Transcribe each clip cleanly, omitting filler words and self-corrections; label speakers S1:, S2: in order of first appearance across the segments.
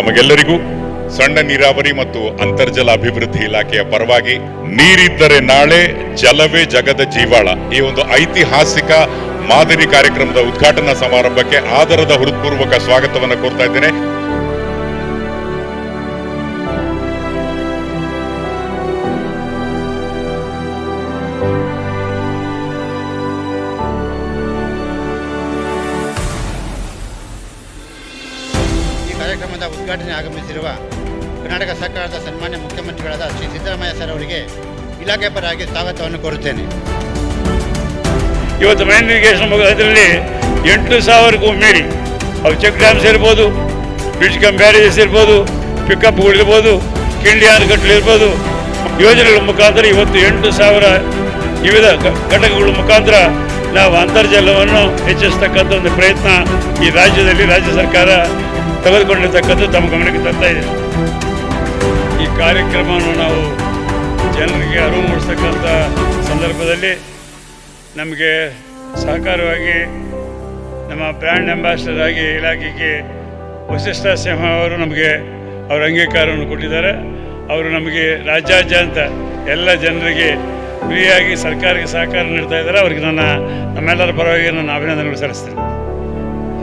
S1: ತಮಗೆಲ್ಲರಿಗೂ ಸಣ್ಣ ನೀರಾವರಿ ಮತ್ತು ಅಂತರ್ಜಲ ಅಭಿವೃದ್ಧಿ ಇಲಾಖೆಯ ಪರವಾಗಿ ನೀರಿದ್ದರೆ ನಾಳೆ ಜಲವೇ ಜಗದ ಜೀವಾಳ ಈ ಒಂದು ಐತಿಹಾಸಿಕ ಮಾದರಿ ಕಾರ್ಯಕ್ರಮದ ಉದ್ಘಾಟನಾ ಸಮಾರಂಭಕ್ಕೆ ಆದರದ ಹೃತ್ಪೂರ್ವಕ ಸ್ವಾಗತವನ್ನು ಕೋರ್ತಾ ಇದ್ದೇನೆ.
S2: ಕಾರ್ಯಕ್ರಮದ ಉದ್ಘಾಟನೆ ಆಗಮಿಸಿರುವ ಕರ್ನಾಟಕ ಸರ್ಕಾರದ ಸನ್ಮಾನ್ಯ ಮುಖ್ಯಮಂತ್ರಿಗಳಾದ ಶ್ರೀ ಸಿದ್ದರಾಮಯ್ಯ ಸರ್ ಅವರಿಗೆ ಇಲಾಖೆ ಪರವಾಗಿ ಸ್ವಾಗತವನ್ನು ಕೋರುತ್ತೇನೆ.
S3: ಇವತ್ತು ಮೈನ್ ಇರಿಗೇಷನ್ ಅದರಲ್ಲಿ 8,000ಕ್ಕೂ ಮೀರಿ ಅವು ಚೆಕ್ ಡ್ಯಾಮ್ಸ್ ಇರ್ಬೋದು, ಬ್ರಿಡ್ಜ್ ಕಮ್ ಬ್ಯಾರೇಜಸ್ ಇರ್ಬೋದು, ಪಿಕಪ್ಗಳಿರ್ಬೋದು, ಕಿಂಡಿ ಅಣೆಕಟ್ಟುಗಳಿರ್ಬೋದು, ಯೋಜನೆಗಳ ಮುಖಾಂತರ ಇವತ್ತು 8,000 ವಿವಿಧ ಘಟಕಗಳ ಮುಖಾಂತರ ನಾವು ಅಂತರ್ಜಲವನ್ನು ಹೆಚ್ಚಿಸ್ತಕ್ಕಂಥ ಒಂದು ಪ್ರಯತ್ನ ಈ ರಾಜ್ಯದಲ್ಲಿ ರಾಜ್ಯ ಸರ್ಕಾರ ತೆಗೆದುಕೊಂಡಿರ್ತಕ್ಕಂಥ ತಮ್ಮ ಗಮನಕ್ಕೆ ತರ್ತಾ ಇದೆ. ಈ ಕಾರ್ಯಕ್ರಮವನ್ನು ನಾವು ಜನರಿಗೆ ಅರಿವು ಮೂಡಿಸ್ತಕ್ಕಂಥ ಸಂದರ್ಭದಲ್ಲಿ ನಮಗೆ ಸಹಕಾರವಾಗಿ ನಮ್ಮ ಬ್ರ್ಯಾಂಡ್ ಅಂಬಾಸಿಡರ್ ಆಗಿ ಇಲಾಖೆಗೆ ವಸಿಷ್ಠ ಸಿಂಹ ಅವರು ನಮಗೆ ಅವರ ಅಂಗೀಕಾರವನ್ನು ಕೊಟ್ಟಿದ್ದಾರೆ. ಅವರು ನಮಗೆ ರಾಜ್ಯಾದ್ಯಂತ ಎಲ್ಲ ಜನರಿಗೆ ಫ್ರೀಯಾಗಿ ಸರ್ಕಾರಕ್ಕೆ ಸಹಕಾರ ನೀಡ್ತಾ ಇದ್ದಾರೆ. ಅವರಿಗೆ ನಮ್ಮೆಲ್ಲರ ಪರವಾಗಿ ನಾನು ಅಭಿನಂದನೆಗಳು ಸಲ್ಲಿಸ್ತೇನೆ.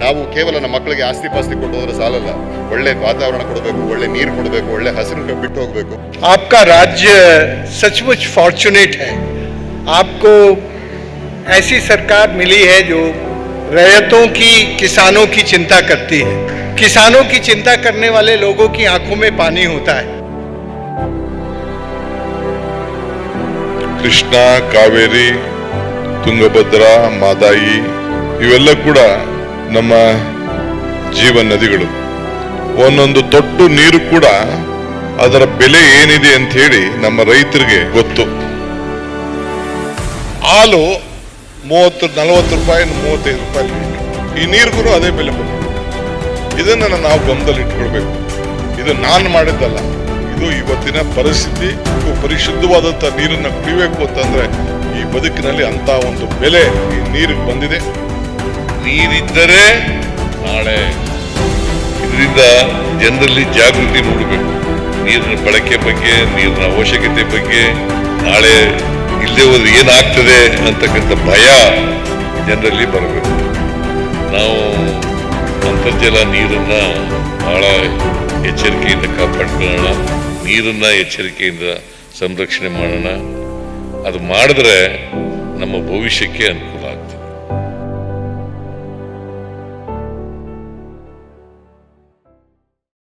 S4: ನಾವು ಕೇವಲ ನಮ್ಮ ಮಕ್ಕಳಿಗೆ ಆಸ್ತಿ ಪಾಸ್ತಿ ಕೊಡೋದ್ರ ಸಾಲಲ್ಲ, ಒಳ್ಳೆ ವಾತಾವರಣ ಕೊಡಬೇಕು, ಒಳ್ಳೆ ನೀರು ಕೊಡಬೇಕು, ಒಳ್ಳೆ ಹಸಿರು ಬಿಟ್ಟು ಹೋಗಬೇಕು.
S5: आपका राज्य सचमुच फॉर्चुनेट है. आपको ऐसी सरकार मिली है जो रैयतों की, किसानों की चिंता करती है. किसानों की चिंता करने वाले लोगों की आंखों में पानी होता है.
S6: ಕೃಷ್ಣ, ಕಾವೇರಿ, ತುಂಗಭದ್ರಾ, ಮಾದಾಯಿ ಇವೆಲ್ಲ ಕೂಡ ನಮ್ಮ ಜೀವ ನದಿಗಳು. ಒಂದೊಂದು ತೊಟ್ಟು ನೀರು ಕೂಡ ಅದರ ಬೆಲೆ ಏನಿದೆ ಅಂತ ಹೇಳಿ ನಮ್ಮ ರೈತರಿಗೆ ಗೊತ್ತು. ಹಾಲು 30-40 ರೂಪಾಯಿ, 35 ರೂಪಾಯಿ. ಈ ನೀರಿಗೂ ಅದೇ ಬೆಲೆ ಬಂತು. ಇದನ್ನ ನಾವು ಗಮನದಲ್ಲಿ ಇಟ್ಕೊಳ್ಬೇಕು. ಇದು ನಾನು ಮಾಡಿದ್ದಲ್ಲ, ಇದು ಇವತ್ತಿನ ಪರಿಸ್ಥಿತಿ. ಪರಿಶುದ್ಧವಾದಂಥ ನೀರನ್ನು ಕುಡಿಬೇಕು ಅಂತಂದ್ರೆ ಈ ಬದುಕಿನಲ್ಲಿ ಅಂತ ಒಂದು ಬೆಲೆ ಈ ನೀರಿಗೆ ಬಂದಿದೆ.
S7: ನೀರಿದ್ದರೆ ನಾಳೆ. ಇದರಿಂದ ಜನರಲ್ಲಿ ಜಾಗೃತಿ ಮೂಡಬೇಕು. ನೀರಿನ ಬಳಕೆ ಬಗ್ಗೆ, ನೀರಿನ ಅವಶ್ಯಕತೆ ಬಗ್ಗೆ, ನಾಳೆ ಇಲ್ಲದೆ ಹೋದ್ರೆ ಏನಾಗ್ತದೆ ಅಂತಕ್ಕಂಥ ಭಯ ಜನರಲ್ಲಿ ಬರಬೇಕು. ನಾವು ಅಂತರ್ಜಲ ನೀರನ್ನು ಬಹಳ ಎಚ್ಚರಿಕೆಯಿಂದ ಕಾಪಾಡ್ಕೊಳ್ಳೋಣ. ನೀರನ್ನು ಎಚ್ಚರಿಕೆಯಿಂದ ಸಂರಕ್ಷಣೆ ಮಾಡೋಣ. ಅದು ಮಾಡಿದ್ರೆ ನಮ್ಮ ಭವಿಷ್ಯಕ್ಕೆ ಅನುಕೂಲ ಆಗ್ತದೆ.